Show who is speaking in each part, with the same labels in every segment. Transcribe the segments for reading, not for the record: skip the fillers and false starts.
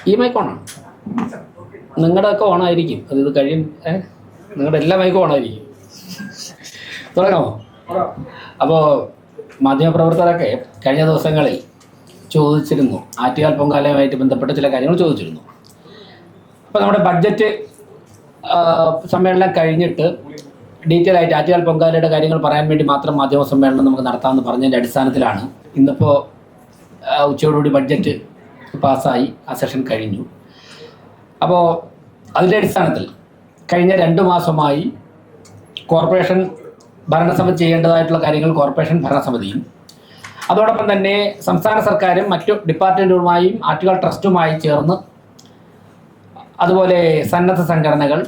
Speaker 1: ഈ മൈക്ക് ഓണാണ്. നിങ്ങളുടെ ഒക്കെ ഓണായിരിക്കും. ഇത് കഴിയും. നിങ്ങളുടെ എല്ലാ മൈക്കും ഓണായിരിക്കും. തുടങ്ങാമോ? അപ്പോൾ മാധ്യമപ്രവർത്തകരൊക്കെ കഴിഞ്ഞ ദിവസങ്ങളിൽ ചോദിച്ചിരുന്നു, ആറ്റുകാൽ പൊങ്കാലയുമായിട്ട് ബന്ധപ്പെട്ട ചില കാര്യങ്ങൾ ചോദിച്ചിരുന്നു. അപ്പോൾ നമ്മുടെ ബഡ്ജറ്റ് സമ്മേളനം കഴിഞ്ഞിട്ട് ഡീറ്റെയിൽ ആയിട്ട് ആറ്റുകാൽ പൊങ്കാലയുടെ കാര്യങ്ങൾ പറയാൻ വേണ്ടി മാത്രം മാധ്യമ സമ്മേളനം നമുക്ക് നടത്താമെന്ന് പറഞ്ഞതിൻ്റെ അടിസ്ഥാനത്തിലാണ് ഇന്നിപ്പോൾ ഉച്ചയോടുകൂടി ബഡ്ജറ്റ് പാസ്സായി, ആ സെഷൻ കഴിഞ്ഞു. അപ്പോൾ അതിൻ്റെ അടിസ്ഥാനത്തിൽ കഴിഞ്ഞ 2 മാസമായി കോർപ്പറേഷൻ ഭരണസമിതി ചെയ്യേണ്ടതായിട്ടുള്ള കാര്യങ്ങൾ കോർപ്പറേഷൻ ഭരണസമിതിയും അതോടൊപ്പം തന്നെ സംസ്ഥാന സർക്കാരും മറ്റു ഡിപ്പാർട്ട്മെൻറ്റുകളുമായും ആറ്റുകാൽ ട്രസ്റ്റുമായി ചേർന്ന് അതുപോലെ സന്നദ്ധ സംഘടനകൾ,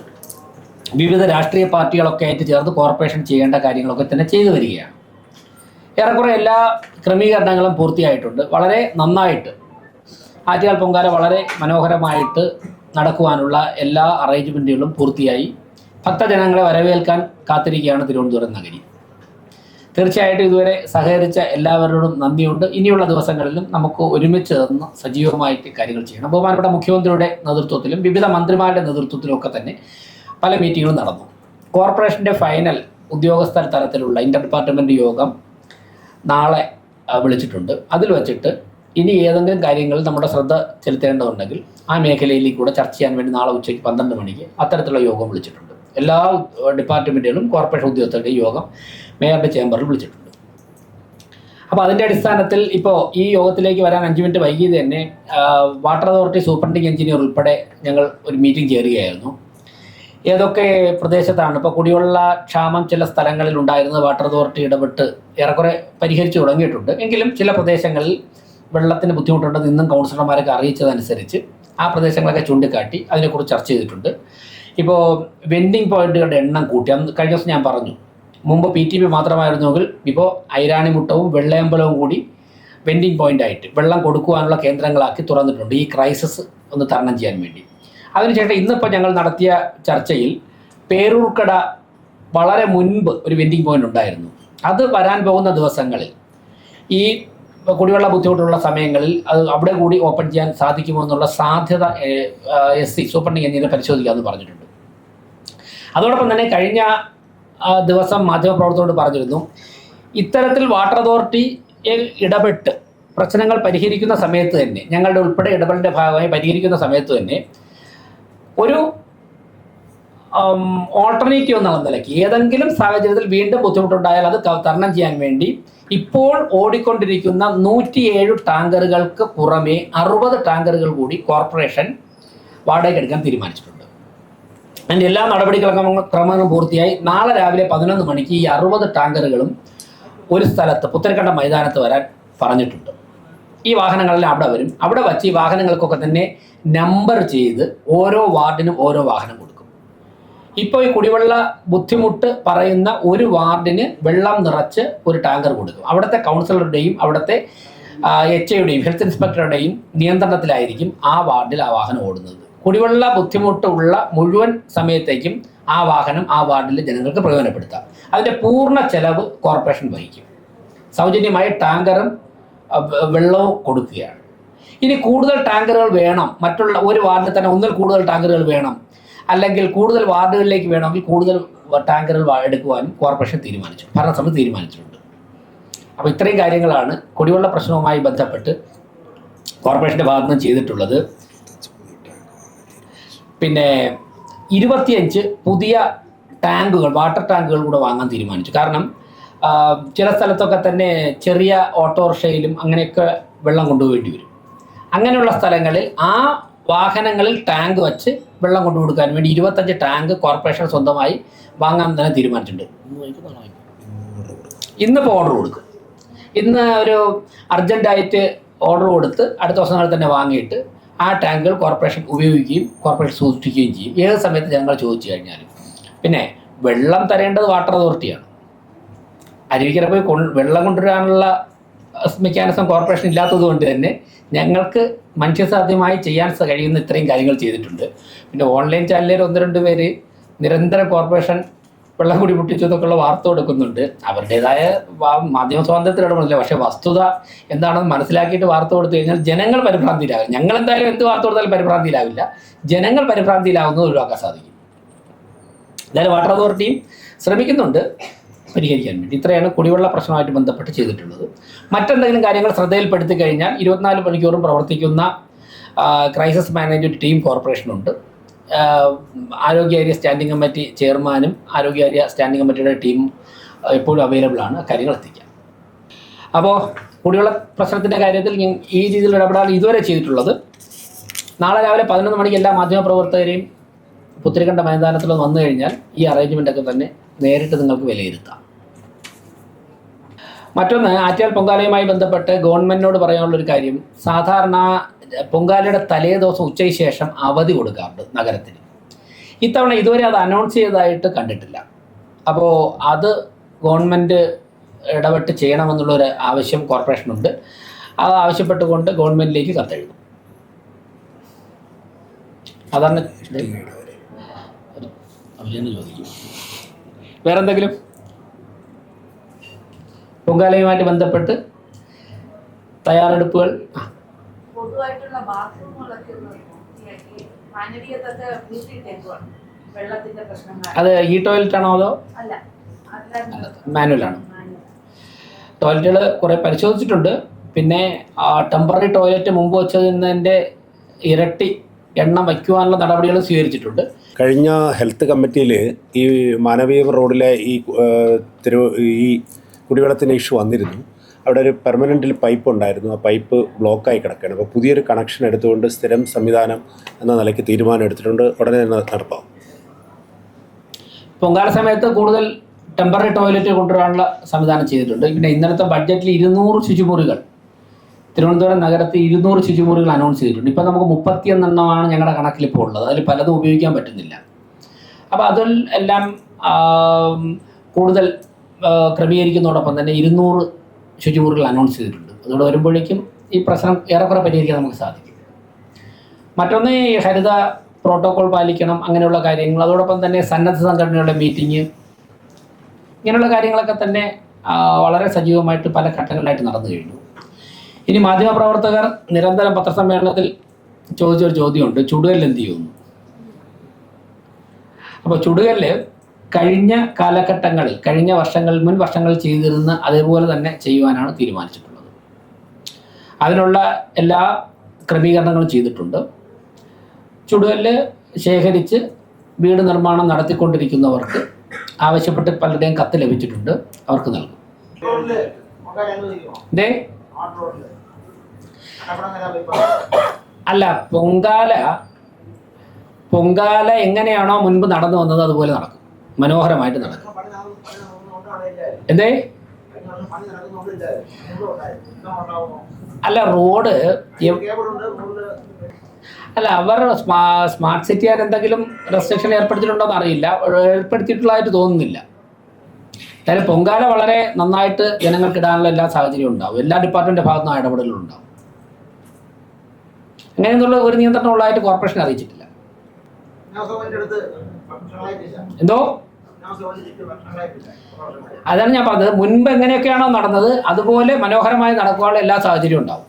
Speaker 1: വിവിധ രാഷ്ട്രീയ പാർട്ടികളൊക്കെ ആയിട്ട് ചേർന്ന് കോർപ്പറേഷൻ ചെയ്യേണ്ട കാര്യങ്ങളൊക്കെ തന്നെ ചെയ്തു വരികയാണ്. ഏറെക്കുറെ എല്ലാ ക്രമീകരണങ്ങളും പൂർത്തിയായിട്ടുണ്ട്. വളരെ നന്നായിട്ട് ആറ്റുകാൽ പൊങ്കാല വളരെ മനോഹരമായിട്ട് നടക്കുവാനുള്ള എല്ലാ അറേഞ്ച്മെൻറ്റുകളും പൂർത്തിയായി. ഭക്തജനങ്ങളെ വരവേൽക്കാൻ കാത്തിരിക്കുകയാണ് തിരുവനന്തപുരം നഗരി. തീർച്ചയായിട്ടും ഇതുവരെ സഹകരിച്ച എല്ലാവരോടും നന്ദിയുണ്ട്. ഇനിയുള്ള ദിവസങ്ങളിലും നമുക്ക് ഒരുമിച്ച് നിന്ന് സജീവമായിട്ട് കാര്യങ്ങൾ ചെയ്യണം. ബഹുമാനപ്പെട്ട മുഖ്യമന്ത്രിയുടെ നേതൃത്വത്തിലും വിവിധ മന്ത്രിമാരുടെ നേതൃത്വത്തിലും ഒക്കെ തന്നെ പല മീറ്റിങ്ങുകളും നടന്നു. കോർപ്പറേഷൻ്റെ ഫൈനൽ ഉദ്യോഗസ്ഥ തലത്തിലുള്ള ഇൻ്റർ ഡിപ്പാർട്ട്മെൻറ്റ് യോഗം നാളെ വിളിച്ചിട്ടുണ്ട്. അതിൽ വച്ചിട്ട് ഇനി ഏതെങ്കിലും കാര്യങ്ങൾ നമ്മുടെ ശ്രദ്ധ ചെലുത്തേണ്ടതുണ്ടെങ്കിൽ ആ മേഖലയിലേക്ക് കൂടെ ചർച്ച ചെയ്യാൻ വേണ്ടി നാളെ ഉച്ചയ്ക്ക് 12 മണിക്ക് അത്തരത്തിലുള്ള യോഗം വിളിച്ചിട്ടുണ്ട്. എല്ലാ ഡിപ്പാർട്ട്മെൻറ്റുകളും കോർപ്പറേഷൻ ഉദ്യോഗസ്ഥരുടെ യോഗം മേയറുടെ ചേംബറിൽ വിളിച്ചിട്ടുണ്ട്. അപ്പോൾ അതിൻ്റെ അടിസ്ഥാനത്തിൽ ഇപ്പോൾ ഈ യോഗത്തിലേക്ക് വരാൻ 5 മിനിറ്റ് വൈകിയത് തന്നെ വാട്ടർ അതോറിറ്റി സൂപ്രണ്ടിങ് എഞ്ചിനീയർ ഉൾപ്പെടെ ഞങ്ങൾ ഒരു മീറ്റിംഗ് ചേരുകയായിരുന്നു. ഏതൊക്കെ പ്രദേശത്താണ് ഇപ്പോൾ കുടിവെള്ള ക്ഷാമം ചില സ്ഥലങ്ങളിൽ ഉണ്ടായിരുന്നത് വാട്ടർ അതോറിറ്റി ഇടപെട്ട് ഏറെക്കുറെ പരിഹരിച്ചു തുടങ്ങിയിട്ടുണ്ട്. എങ്കിലും ചില പ്രദേശങ്ങളിൽ വെള്ളത്തിന് ബുദ്ധിമുട്ടുണ്ടെന്ന് ഇന്നും കൗൺസിലർമാരൊക്കെ അറിയിച്ചതനുസരിച്ച് ആ പ്രദേശങ്ങളൊക്കെ ചൂണ്ടിക്കാട്ടി അതിനെക്കുറിച്ച് ചർച്ച ചെയ്തിട്ടുണ്ട്. ഇപ്പോൾ വെൻഡിങ് പോയിന്റുകളുടെ എണ്ണം കൂട്ടി. കഴിഞ്ഞ ദിവസം ഞാൻ പറഞ്ഞു, മുമ്പ് PTP മാത്രമായിരുന്നെങ്കിൽ ഇപ്പോൾ ഐരാണിമുട്ടവും വെള്ളയമ്പലവും കൂടി വെൻഡിങ് പോയിൻ്റായിട്ട് വെള്ളം കൊടുക്കുവാനുള്ള കേന്ദ്രങ്ങളാക്കി തുറന്നിട്ടുണ്ട്, ഈ ക്രൈസിസ് ഒന്ന് തരണം ചെയ്യാൻ വേണ്ടി. അതിനുശേഷം ഇന്നിപ്പോൾ ഞങ്ങൾ നടത്തിയ ചർച്ചയിൽ പേരൂർക്കട വളരെ മുൻപ് ഒരു വെൻഡിങ് പോയിൻ്റ് ഉണ്ടായിരുന്നു. അത് വരാൻ പോകുന്ന ദിവസങ്ങളിൽ ഈ കുടിവെള്ള ബുദ്ധിമുട്ടുള്ള സമയങ്ങളിൽ അത് അവിടെ കൂടി ഓപ്പൺ ചെയ്യാൻ സാധിക്കുമോ എന്നുള്ള സാധ്യത SC സൂപ്രണ്ടിങ് എഞ്ചിനീയർ പരിശോധിക്കാമെന്ന് പറഞ്ഞിട്ടുണ്ട്. അതോടൊപ്പം തന്നെ കഴിഞ്ഞ ദിവസം മാധ്യമപ്രവർത്തകരോട് പറഞ്ഞിരുന്നു, ഇത്തരത്തിൽ വാട്ടർ അതോറിറ്റി ഇടപെട്ട് പ്രശ്നങ്ങൾ പരിഹരിക്കുന്ന സമയത്ത് തന്നെ, ഞങ്ങളുടെ ഉൾപ്പെടെ ഇടപെടലിൻ്റെ ഭാഗമായി പരിഹരിക്കുന്ന സമയത്ത് തന്നെ ഒരു ഓൾട്ടർനേറ്റീവ് എന്നുള്ള നിലയ്ക്ക് ഏതെങ്കിലും സാഹചര്യത്തിൽ വീണ്ടും ബുദ്ധിമുട്ടുണ്ടായാൽ അത് തരണം ചെയ്യാൻ വേണ്ടി ഇപ്പോൾ ഓടിക്കൊണ്ടിരിക്കുന്ന 107 ടാങ്കറുകൾക്ക് പുറമെ 60 ടാങ്കറുകൾ കൂടി കോർപ്പറേഷൻ വാടകയ്ക്ക് എടുക്കാൻ തീരുമാനിച്ചിട്ടുണ്ട്. അതിൻ്റെ എല്ലാ നടപടിക്രമങ്ങളും പൂർത്തിയായി. നാളെ രാവിലെ 11 മണിക്ക് ഈ 60 ടാങ്കറുകളും ഒരു സ്ഥലത്ത് പുത്തരിക്കണ്ടം മൈതാനത്ത് വരാൻ പറഞ്ഞിട്ടുണ്ട്. ഈ വാഹനങ്ങളെല്ലാം അവിടെ വരും. അവിടെ വച്ച് ഈ വാഹനങ്ങൾക്കൊക്കെ തന്നെ നമ്പർ ചെയ്ത് ഓരോ വാർഡിനും ഓരോ വാഹനം കൊടുക്കും. ഇപ്പോൾ ഈ കുടിവെള്ള ബുദ്ധിമുട്ട് പറയുന്ന ഒരു വാർഡിന് വെള്ളം നിറച്ച് ഒരു ടാങ്കർ കൊടുക്കും. അവിടുത്തെ കൗൺസിലറുടെയും അവിടുത്തെ HIയുടെയും ഹെൽത്ത് ഇൻസ്പെക്ടറുടെയും നിയന്ത്രണത്തിലായിരിക്കും ആ വാർഡിൽ ആ വാഹനം ഓടുന്നത്. കുടിവെള്ള ബുദ്ധിമുട്ടുള്ള മുഴുവൻ സമയത്തേക്കും ആ വാഹനം ആ വാർഡിലെ ജനങ്ങൾക്ക് പ്രയോജനപ്പെടുത്താം. അതിൻ്റെ പൂർണ്ണ ചെലവ് കോർപ്പറേഷൻ വഹിക്കും. സൗജന്യമായി ടാങ്കറും വെള്ളവും കൊടുക്കുകയാണ്. ഇനി കൂടുതൽ ടാങ്കറുകൾ വേണം, മറ്റുള്ള ഒരു വാർഡിൽ തന്നെ ഒന്നിൽ കൂടുതൽ ടാങ്കറുകൾ വേണം, അല്ലെങ്കിൽ കൂടുതൽ വാർഡുകളിലേക്ക് വേണമെങ്കിൽ കൂടുതൽ ടാങ്കറുകൾ എടുക്കുവാനും കോർപ്പറേഷൻ ഭരണസമിതി തീരുമാനിച്ചിട്ടുണ്ട്. അപ്പോൾ ഇത്രയും കാര്യങ്ങളാണ് കുടിവെള്ള പ്രശ്നവുമായി ബന്ധപ്പെട്ട് കോർപ്പറേഷൻ്റെ ഭാഗത്ത് നിന്ന് ചെയ്തിട്ടുള്ളത്. പിന്നെ 25 പുതിയ ടാങ്കുകൾ, വാട്ടർ ടാങ്കുകൾ കൂടെ വാങ്ങാൻ തീരുമാനിച്ചു. കാരണം ചില സ്ഥലത്തൊക്കെ തന്നെ ചെറിയ ഓട്ടോറിക്ഷയിലും അങ്ങനെയൊക്കെ വെള്ളം കൊണ്ടുപോകേണ്ടി വരും. അങ്ങനെയുള്ള സ്ഥലങ്ങളിൽ ആ വാഹനങ്ങളിൽ ടാങ്ക് വച്ച് വെള്ളം കൊണ്ടുകൊടുക്കാൻ വേണ്ടി 25 ടാങ്ക് കോർപ്പറേഷൻ സ്വന്തമായി വാങ്ങാൻ തന്നെ തീരുമാനിച്ചിട്ടുണ്ട്. ഇന്നിപ്പോൾ ഓർഡർ കൊടുക്കും. ഇന്ന് ഒരു അർജൻറ്റായിട്ട് ഓർഡർ കൊടുത്ത് അടുത്ത ദിവസങ്ങളിൽ തന്നെ വാങ്ങിയിട്ട് ആ ടാങ്കുകൾ കോർപ്പറേഷൻ ഉപയോഗിക്കുകയും കോർപ്പറേഷൻ സൂക്ഷിക്കുകയും ചെയ്യും ഏത് സമയത്ത് ജനങ്ങൾ ചോദിച്ചു കഴിഞ്ഞാൽ. പിന്നെ വെള്ളം തരേണ്ടത് വാട്ടർ അതോറിറ്റിയാണ്. അരുവിക്കര പോയി വെള്ളം കൊണ്ടുവരാനുള്ള മെക്കാനിസം കോർപ്പറേഷൻ ഇല്ലാത്തത് കൊണ്ട് തന്നെ ഞങ്ങൾക്ക് മനുഷ്യസാധ്യമായി ചെയ്യാൻ കഴിയുന്ന ഇത്രയും കാര്യങ്ങൾ ചെയ്തിട്ടുണ്ട്. പിന്നെ ഓൺലൈൻ ചാനലിൽ 1-2 പേര് നിരന്തരം കോർപ്പറേഷൻ വെള്ളം കൂടി മുട്ടിച്ചു എന്നൊക്കെയുള്ള വാർത്ത കൊടുക്കുന്നുണ്ട്. അവരുടേതായ മാധ്യമ സ്വാതന്ത്ര്യത്തിലിടപെടില്ല. പക്ഷേ വസ്തുത എന്താണെന്ന് മനസ്സിലാക്കിയിട്ട് വാർത്ത കൊടുത്തു കഴിഞ്ഞാൽ ജനങ്ങൾ പരിഭ്രാന്തിയിലാകും. ഞങ്ങൾ എന്തായാലും എന്ത് വാർത്ത കൊടുത്താലും പരിഭ്രാന്തിയിലാവില്ല. ജനങ്ങൾ പരിഭ്രാന്തിയിലാവുന്നത് ഒഴിവാക്കാൻ സാധിക്കും. എന്തായാലും വാട്ടർ അതോറിറ്റിയും ശ്രമിക്കുന്നുണ്ട് പരിഹരിക്കാൻ വേണ്ടി. ഇത്രയാണ് കുടിവെള്ള പ്രശ്നമായിട്ട് ബന്ധപ്പെട്ട് ചെയ്തിട്ടുള്ളത്. മറ്റെന്തെങ്കിലും കാര്യങ്ങൾ ശ്രദ്ധയിൽപ്പെടുത്തി കഴിഞ്ഞാൽ 24 മണിക്കൂറും പ്രവർത്തിക്കുന്ന ക്രൈസിസ് മാനേജ്മെൻറ്റ് ടീം കോർപ്പറേഷനുണ്ട്. ആരോഗ്യ സ്റ്റാൻഡിംഗ് കമ്മിറ്റി ചെയർമാനും ആരോഗ്യ സ്റ്റാൻഡിംഗ് കമ്മിറ്റിയുടെ ടീമും എപ്പോഴും അവൈലബിൾ ആണ് കാര്യങ്ങൾ എത്തിക്കാൻ. അപ്പോൾ കുടിവെള്ള പ്രശ്നത്തിൻ്റെ കാര്യത്തിൽ ഈ രീതിയിൽ ഇടപെടാൻ ഇതുവരെ ചെയ്തിട്ടുള്ളത്. നാളെ രാവിലെ 11 മണിക്ക് എല്ലാ മാധ്യമപ്രവർത്തകരെയും പുത്തരിക്കണ്ട മൈതാനത്തിൽ വന്നു കഴിഞ്ഞാൽ ഈ അറേഞ്ച്മെൻ്റൊക്കെ തന്നെ നേരിട്ട് നിങ്ങൾക്ക് വിലയിരുത്താം. മറ്റൊന്ന്, ആറ്റുകാൽ പൊങ്കാലയുമായി ബന്ധപ്പെട്ട് ഗവൺമെൻറ്റിനോട് പറയാനുള്ളൊരു കാര്യം, സാധാരണ പൊങ്കാലയുടെ തലേ ദിവസം ഉച്ചയ്ക്ക് ശേഷം അവധി കൊടുക്കാറുണ്ട് നഗരത്തിന്. ഇത്തവണ ഇതുവരെ അത് അനൗൺസ് ചെയ്തതായിട്ട് കണ്ടിട്ടില്ല. അപ്പോൾ അത് ഗവൺമെൻറ് ഇടപെട്ട് ചെയ്യണമെന്നുള്ളൊരു ആവശ്യം കോർപ്പറേഷനുണ്ട്. അത് ആവശ്യപ്പെട്ടുകൊണ്ട് ഗവൺമെൻറ്റിലേക്ക് കത്തെഴുതും. അതാണ് ചോദിക്കും. വേറെന്തെങ്കിലും പൊങ്കാലയുമായിട്ട് ബന്ധപ്പെട്ട് തയ്യാറെടുപ്പുകൾ? അത് ഈ ടോയ്ലറ്റ് ആണോ അതോ മാനുവലാണ്? ടോയ്ലറ്റുകൾ കുറേ പരിശോധിച്ചിട്ടുണ്ട്. പിന്നെ ടെമ്പററി ടോയ്ലറ്റ് മുമ്പ് വെച്ചതിൻ്റെ ഇരട്ടി എണ്ണം വയ്ക്കുവാനുള്ള നടപടികൾ സ്വീകരിച്ചിട്ടുണ്ട്.
Speaker 2: കഴിഞ്ഞ ഹെൽത്ത് കമ്മിറ്റിയിൽ ഈ മാനവീയം റോഡിലെ ഈ കുടിവെള്ളത്തിൻ്റെ ഇഷ്യൂ വന്നിരുന്നു. അവിടെ ഒരു പെർമനൻ്റിൽ പൈപ്പ് ഉണ്ടായിരുന്നു. ആ പൈപ്പ് ബ്ലോക്കായി കിടക്കുകയാണ്. അപ്പോൾ പുതിയൊരു കണക്ഷൻ എടുത്തുകൊണ്ട് സ്ഥിരം സംവിധാനം എന്ന നിലയ്ക്ക് തീരുമാനം എടുത്തിട്ടുണ്ട്. ഉടനെ തന്നെ നടപ്പാവും.
Speaker 1: പൊങ്കാല സമയത്ത് കൂടുതൽ ടെമ്പററി ടോയ്ലറ്റ് കൊണ്ടുവരാനുള്ള സംവിധാനം ചെയ്തിട്ടുണ്ട്. പിന്നെ ഇന്നലത്തെ ബഡ്ജറ്റിൽ 200 ശുചിമുറികൾ തിരുവനന്തപുരം നഗരത്തിൽ 200 ശുചിമുറികൾ അനൗൺസ് ചെയ്തിട്ടുണ്ട്. ഇപ്പോൾ നമുക്ക് 31 എണ്ണമാണ് ഞങ്ങളുടെ കണക്കിൽ ഇപ്പോൾ ഉള്ളത്. അതിൽ പലതും ഉപയോഗിക്കാൻ പറ്റുന്നില്ല. അപ്പോൾ അതിൽ എല്ലാം കൂടുതൽ ക്രമീകരിക്കുന്നതോടൊപ്പം തന്നെ 200 ശുചിമുറികൾ അനൗൺസ് ചെയ്തിട്ടുണ്ട്. അതോടെ വരുമ്പോഴേക്കും ഈ പ്രശ്നം ഏറെക്കുറെ പരിഹരിക്കാൻ നമുക്ക് സാധിക്കും. മറ്റൊന്ന്, ഈ ഹരിത പ്രോട്ടോകോൾ പാലിക്കണം, അങ്ങനെയുള്ള കാര്യങ്ങൾ. അതോടൊപ്പം തന്നെ സന്നദ്ധ സംഘടനകളുടെ മീറ്റിംഗ്, ഇങ്ങനെയുള്ള കാര്യങ്ങളൊക്കെ തന്നെ വളരെ സജീവമായിട്ട് പല ഘട്ടങ്ങളിലായിട്ട് നടന്നു കഴിഞ്ഞു. ഇനി മാധ്യമപ്രവർത്തകർ നിരന്തരം പത്രസമ്മേളനത്തിൽ ചോദിച്ചൊരു ചോദ്യമുണ്ട്, ചുടുകല്ല് എന്ത് ചെയ്യുന്നു? അപ്പോൾ ചുടുകല്ല് കഴിഞ്ഞ കാലഘട്ടങ്ങളിൽ, കഴിഞ്ഞ വർഷങ്ങളിൽ, മുൻ വർഷങ്ങളിൽ ചെയ്തിരുന്ന അതേപോലെ തന്നെ ചെയ്യുവാനാണ് തീരുമാനിച്ചിട്ടുള്ളത്. അതിനുള്ള എല്ലാ ക്രമീകരണങ്ങളും ചെയ്തിട്ടുണ്ട്. ചുടുകല്ല് ശേഖരിച്ച് വീട് നിർമ്മാണം നടത്തിക്കൊണ്ടിരിക്കുന്നവർക്ക് ആവശ്യപ്പെട്ട് പലരുടെയും കത്ത് ലഭിച്ചിട്ടുണ്ട്. അവർക്ക് നൽകും. അല്ല, പൊങ്കാല എങ്ങനെയാണോ മുൻപ് നടന്നു വന്നത് അതുപോലെ നടക്കും. മനോഹരമായിട്ട് നടക്കും. എന്തേ? അല്ല, റോഡ് അല്ല, അവർ സ്മാർട്ട് സിറ്റിയാർ എന്തെങ്കിലും റെസ്ട്രിക്ഷൻ ഏർപ്പെടുത്തിയിട്ടുണ്ടോ എന്ന് അറിയില്ല. ഏർപ്പെടുത്തിയിട്ടുള്ളതായിട്ട് തോന്നുന്നില്ല. എന്തായാലും പൊങ്കാല വളരെ നന്നായിട്ട് ജനങ്ങൾക്ക് ഇടാനുള്ള എല്ലാ സാഹചര്യവും ഉണ്ടാവും. എല്ലാ ഡിപ്പാർട്ട്മെൻറ്റിൻ്റെ ഭാഗത്തുനിന്നും ഇടപെടലുണ്ടാവും. അങ്ങനെയൊന്നുള്ള ഒരു നിയന്ത്രണം ഉള്ളതായിട്ട് കോർപ്പറേഷൻ അറിയിച്ചിട്ടില്ല. എന്തോ? അതാണ് ഞാൻ പറഞ്ഞത്. മുൻപ് എങ്ങനെയൊക്കെയാണോ നടന്നത് അതുപോലെ മനോഹരമായി നടക്കുവാനുള്ള എല്ലാ സാഹചര്യവും ഉണ്ടാവും.